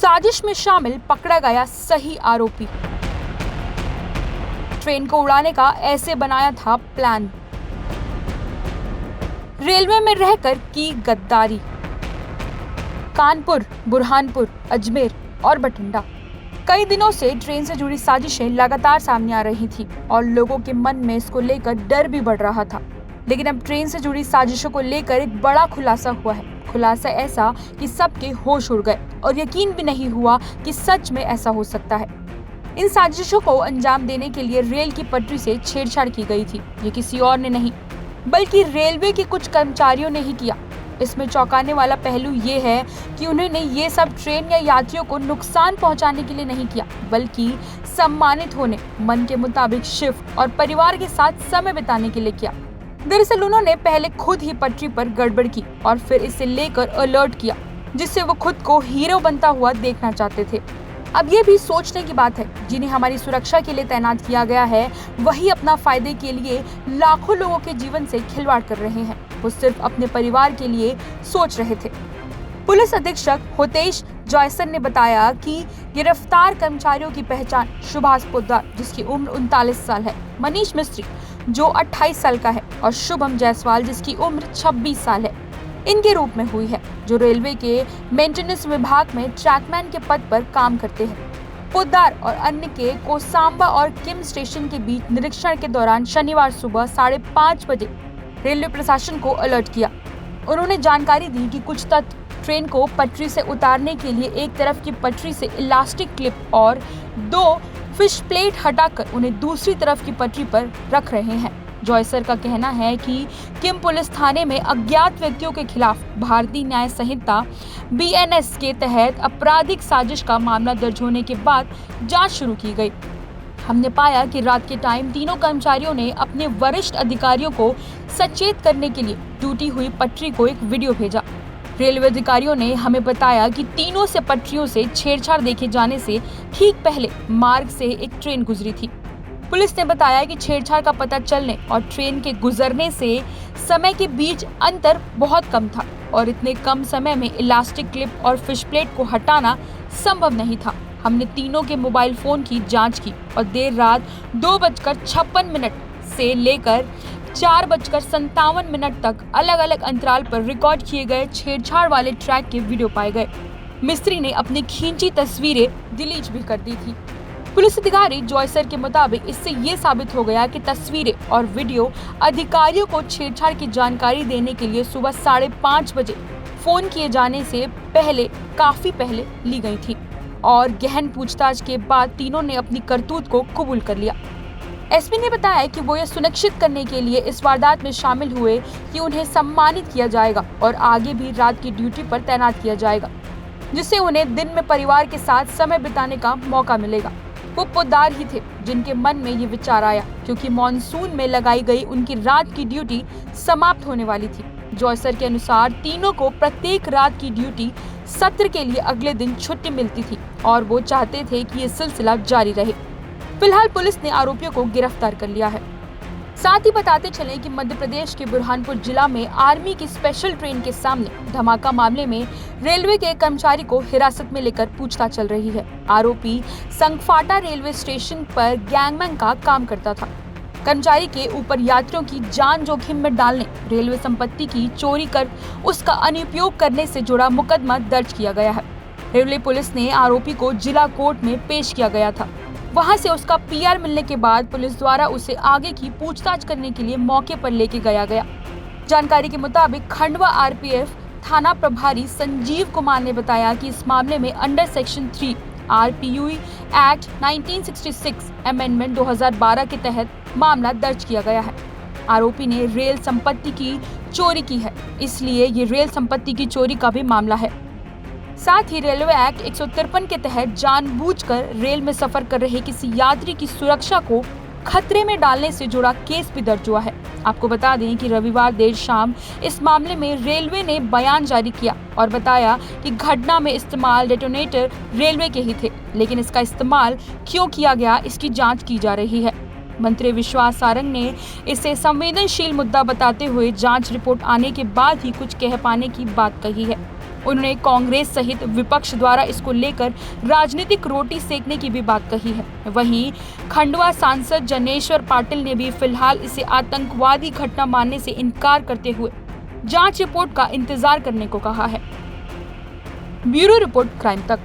साजिश में शामिल पकड़ा गया सही आरोपी। ट्रेन को उड़ाने का ऐसे बनाया था प्लान। रेलवे में रहकर की गद्दारी। कानपुर, बुरहानपुर, अजमेर और बठिंडा, कई दिनों से ट्रेन से जुड़ी साजिशें लगातार सामने आ रही थी और लोगों के मन में इसको लेकर डर भी बढ़ रहा था। लेकिन अब ट्रेन से जुड़ी साजिशों को लेकर एक बड़ा खुलासा हुआ है। खुलासा ऐसा कि सबके होश उड़ गए और यकीन भी नहीं हुआ कि सच में ऐसा हो सकता है। इन साजिशों को अंजाम देने के लिए रेल की पटरी से छेड़छाड़ की गई थी। ये किसी और ने नहीं बल्कि रेलवे के कुछ कर्मचारियों ने ही किया। इसमें चौंकाने वाला पहलू ये है कि उन्होंने ये सब ट्रेन या यात्रियों को नुकसान पहुंचाने के लिए नहीं किया, बल्कि सम्मानित होने, मन के मुताबिक शिफ्ट और परिवार के साथ समय बिताने के लिए किया। दरअसल उन्होंने पहले खुद ही पटरी पर गड़बड़ की और फिर इसे लेकर अलर्ट किया, जिससे वो खुद को हीरो बनता हुआ देखना चाहते थे। अब ये भी सोचने की बात है, जिन्हें हमारी सुरक्षा के लिए तैनात किया गया है, वही अपना फायदे के लिए लाखों लोगों के जीवन से खिलवाड़ कर रहे हैं। वो सिर्फ अपने परिवार के लिए सोच रहे थे। पुलिस अधीक्षक होतेश जॉयसन ने बताया कि गिरफ्तार कर्मचारियों की पहचान सुभाष पोद्दार, जिसकी उम्र 39 साल है, मनीष मिस्त्री जो 28 साल का है और शुभम जायसवाल जिसकी उम्र 26 साल है, इनके रूप में हुई है, जो रेलवे के मेंटेनेंस विभाग में ट्रैकमैन के पद पर काम करते हैं। पोद्दार और अन्य के कोसांबा और किम स्टेशन के बीच निरीक्षण के दौरान शनिवार सुबह 5:30 बजे रेलवे प्रशासन को अलर्ट किया। उन्होंने जानकारी दी कि कुछ तत्व ट्रेन को पटरी से उतारने के लिए एक तरफ की पटरी से इलास्टिक क्लिप और 2 फिश प्लेट हटाकर उन्हें दूसरी तरफ की पटरी पर रख रहे हैं। जॉयसर का कहना है कि किम पुलिस थाने में अज्ञात व्यक्तियों के खिलाफ भारतीय न्याय संहिता BNS के तहत आपराधिक साजिश का मामला दर्ज होने के बाद जांच शुरू की गई। हमने पाया कि रात के टाइम तीनों कर्मचारियों ने अपने वरिष्ठ अधिकारियों को सचेत करने के लिए टूटी हुई पटरी को एक वीडियो भेजा। रेलवे अधिकारियों ने हमें बताया कि तीनों से पटरियों से छेड़छाड़ देखे जाने से ठीक पहले मार्ग से एक ट्रेन गुजरी थी। पुलिस ने बताया कि छेड़छाड़ का पता चलने और ट्रेन के गुजरने से समय के बीच अंतर बहुत कम था और इतने कम समय में इलास्टिक क्लिप और फिश प्लेट को हटाना संभव नहीं था। हमने तीनों के मोबाइल फोन की जांच की और देर रात 2:56 से लेकर 4:57 तक अलग अलग अंतराल पर रिकॉर्ड किए गए छेड़छाड़ वाले ट्रैक के वीडियो पाए गए। मिस्त्री ने अपनी खींची तस्वीरें डिलीट भी कर दी थी। पुलिस अधिकारी जॉयसर के मुताबिक इससे ये साबित हो गया कि तस्वीरें और वीडियो अधिकारियों को छेड़छाड़ की जानकारी देने के लिए सुबह 5:30 बजे फोन किए जाने से काफी पहले ली गई थी और गहन पूछताछ के बाद तीनों ने अपनी करतूत को कबूल कर लिया। एसपी ने बताया कि वो ये सुनिश्चित करने के लिए इस वारदात में शामिल हुए कि उन्हें सम्मानित किया जाएगा और आगे भी रात की ड्यूटी पर तैनात किया जाएगा, जिससे उन्हें दिन में परिवार के साथ समय बिताने का मौका मिलेगा। वो पोद्दार ही थे जिनके मन में ये विचार आया, क्योंकि मॉनसून में लगाई गई उनकी रात की ड्यूटी समाप्त होने वाली थी। जॉयसर के अनुसार तीनों को प्रत्येक रात की ड्यूटी सत्र के लिए अगले दिन छुट्टी मिलती थी और वो चाहते थे कि ये सिलसिला जारी रहे। फिलहाल पुलिस ने आरोपियों को गिरफ्तार कर लिया है। साथ ही बताते चलें कि मध्य प्रदेश के बुरहानपुर जिला में आर्मी की स्पेशल ट्रेन के सामने धमाका मामले में रेलवे के कर्मचारी को हिरासत में लेकर पूछताछ चल रही है। आरोपी संगफाटा रेलवे स्टेशन पर गैंगमैन का काम करता था। कर्मचारी के ऊपर यात्रियों की जान जोखिम में डालने, रेलवे संपत्ति की चोरी कर उसका अनुपयोग करने से जुड़ा मुकदमा दर्ज किया गया है। रेलवे पुलिस ने आरोपी को जिला कोर्ट में पेश किया गया था। वहां से उसका PR मिलने के बाद पुलिस द्वारा उसे आगे की पूछताछ करने के लिए मौके पर लेके गया। जानकारी के मुताबिक खंडवा RPF थाना प्रभारी संजीव कुमार ने बताया कि इस मामले में under section 3 RPUE act 1966 amendment 2012 के तहत मामला दर्ज किया गया है। आरोपी ने रेल संपत्ति की चोरी की है, इसलिए ये रेल संपत्ति की चोरी का भी मामला है। साथ ही रेलवे एक्ट 153 के तहत जानबूझकर रेल में सफर कर रहे किसी यात्री की सुरक्षा को खतरे में डालने से जुड़ा केस भी दर्ज हुआ है। आपको बता दें कि रविवार देर शाम इस मामले में रेलवे ने बयान जारी किया और बताया कि घटना में इस्तेमाल डेटोनेटर रेलवे के ही थे, लेकिन इसका इस्तेमाल क्यों किया गया इसकी जांच की जा रही है। मंत्री विश्वास सारंग ने इसे संवेदनशील मुद्दा बताते हुए जांच रिपोर्ट आने के बाद ही कुछ कह पाने की बात कही है। उन्होंने कांग्रेस सहित विपक्ष द्वारा इसको लेकर राजनीतिक रोटी सेकने की भी बात कही है। वहीं खंडवा सांसद जनेश्वर पाटिल ने भी फिलहाल इसे आतंकवादी घटना मानने से इनकार करते हुए जांच रिपोर्ट का इंतजार करने को कहा है। ब्यूरो रिपोर्ट, क्राइम तक।